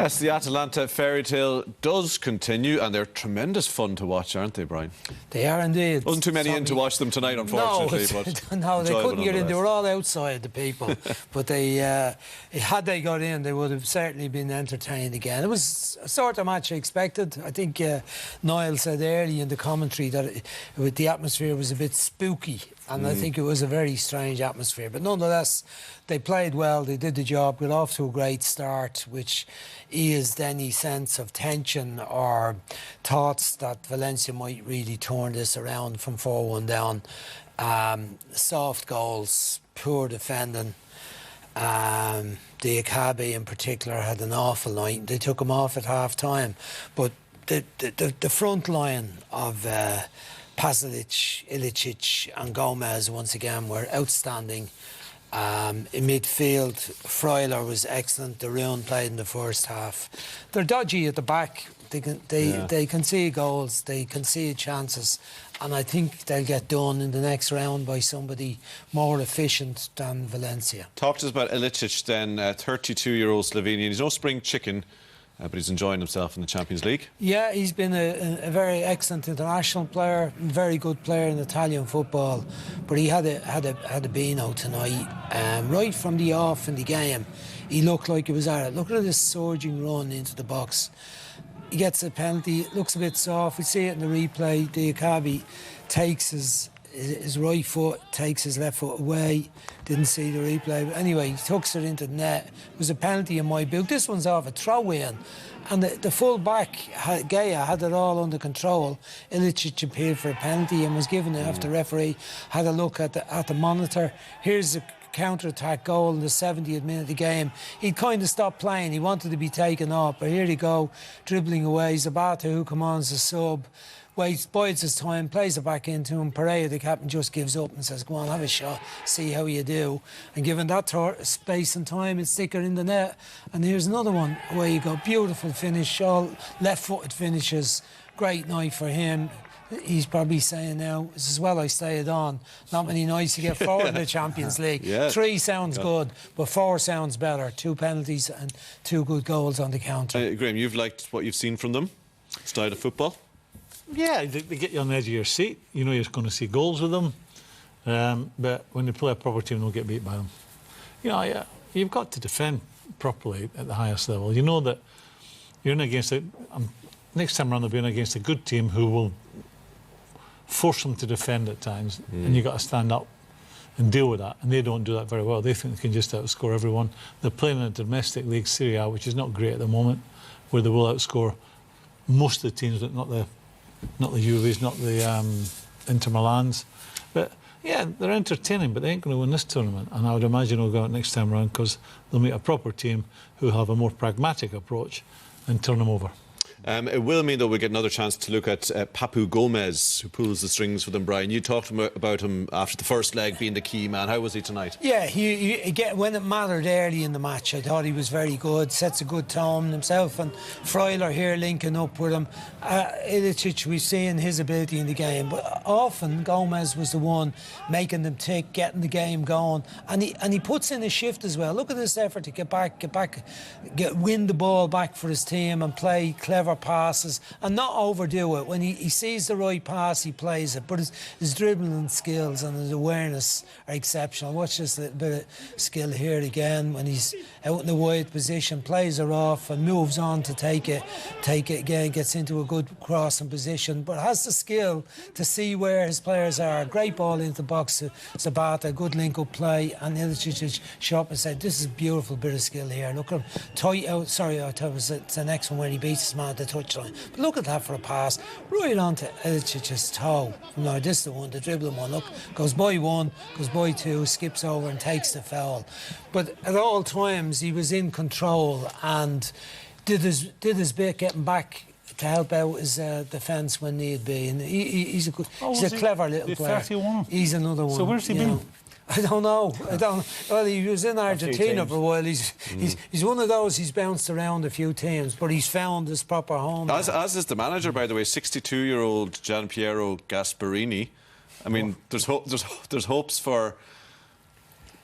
Yes, the Atalanta fairy tale does continue, and they're tremendous fun to watch, aren't they, Brian? They are indeed. Wasn't too many in to watch them tonight, unfortunately. No, they couldn't get in. They were all outside, the people. But they, had they got in, they would have certainly been entertained again. It was a sort of match I expected. I think Niall said early in the commentary that the atmosphere was a bit spooky. And I think it was a very strange atmosphere. But nonetheless, they played well, they did the job, got off to a great start, which eased any sense of tension or thoughts that Valencia might really turn this around from 4-1 down. Soft goals, poor defending. The Akabe in particular had an awful night. They took him off at half-time. But the front line of... Pasalic, Ilicic and Gomez once again were outstanding. In midfield, Freuler was excellent. De Roon played in the first half. They're dodgy at the back. They concede goals, they concede chances, and I think they'll get done in the next round by somebody more efficient than Valencia. Talk to us about Ilicic then, 32-year-old Slovenian. He's no spring chicken. But he's enjoying himself in the Champions League. Yeah, he's been a very excellent international player, very good player in Italian football. But he had a beano tonight. Right from the off in the game, he looked like he was at it. Look at this surging run into the box. He gets a penalty, it looks a bit soft. We see it in the replay. The Akabe takes his right foot, takes his left foot away. Didn't see the replay. But anyway, he tucks it into the net. It was a penalty in my book. This one's off a throw-in. And the full-back, Gaya, had it all under control. Ilicic appealed for a penalty and was given it after the referee had a look at the monitor. Here's a counter-attack goal in the 70th minute of the game. He'd kind of stopped playing. He wanted to be taken off. But here they go, dribbling away. Zabata, who comes on as a sub, bides his time, plays it back into him. Pereira, the captain, just gives up and says, go on, have a shot, see how you do. And given that space and time, it's thicker in the net. And here's another one, away you go. Beautiful finish, all left-footed finishes. Great night for him. He's probably saying now, this is well I stayed on. Not many nights to get forward in the Champions League. Yeah. 3 sounds good, but 4 sounds better. 2 penalties and 2 good goals on the counter. Graham, you've liked what you've seen from them? Style of football? Yeah, they get you on the edge of your seat. You know you're going to see goals with them. But when they play a proper team, they'll get beat by them. You know, yeah, you've got to defend properly at the highest level. You know that you're in against next time around they'll be in against a good team who will force them to defend at times, and you've got to stand up and deal with that. And they don't do that very well. They think they can just outscore everyone. They're playing in a domestic league, Serie A, which is not great at the moment, where they will outscore most of the teams, but not the Juves, not the Inter Milans. But yeah, they're entertaining, but they ain't going to win this tournament. And I would imagine they'll go out next time around because they'll meet a proper team who have a more pragmatic approach and turn them over. It will mean, though, we get another chance to look at Papu Gomez, who pulls the strings for them, Brian. You talked about him after the first leg being the key man. How was he tonight? Yeah, when it mattered early in the match, I thought he was very good. Sets a good tone himself, and Freuler here linking up with him. Ilicic, we've seen his ability in the game, but often Gomez was the one making them tick, getting the game going, and he puts in a shift as well. Look at this effort to get back, win the ball back for his team and play clever passes and not overdo it. When he sees the right pass, he plays it. But his dribbling skills and his awareness are exceptional. Watch this little bit of skill here again when he's out in the wide position, plays her off and moves on to take it again, gets into a good crossing position, but has the skill to see where his players are. Great ball into the box to Zabata, good link-up play, and Ilicic shot and said, this is a beautiful bit of skill here. Look at him, tight out, sorry, I thought it was the next one where he beats his man at the touchline. But look at that for a pass, right onto Ilicic's toe. No, this is the one, the dribbling one. Look, goes by 1, goes by 2, skips over and takes the foul. But at all times, he was in control and did his bit getting back to help out his defence when need be. And he's a clever little player. 31. He's another one. So where's he been? I don't know. Well, he was in Argentina for a while. He's one of those. He's bounced around a few teams, but he's found his proper home. As is the manager, by the way, 62-year-old Gianpiero Gasparini. I mean, there's hopes for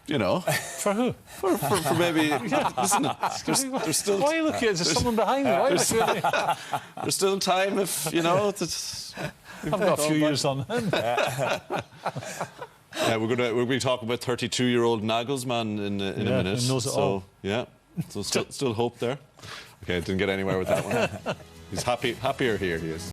you know, For who? for maybe. Listen, there's still. Why are you looking at? There's someone behind me. Why are you looking at me? There's still time if you know. I've got a few years on him. Yeah, we're going to be talking about 32-year-old Nagelsmann in a minute. He knows it so all. yeah, so still hope there. Okay, didn't get anywhere with that one. He's happier here. He is.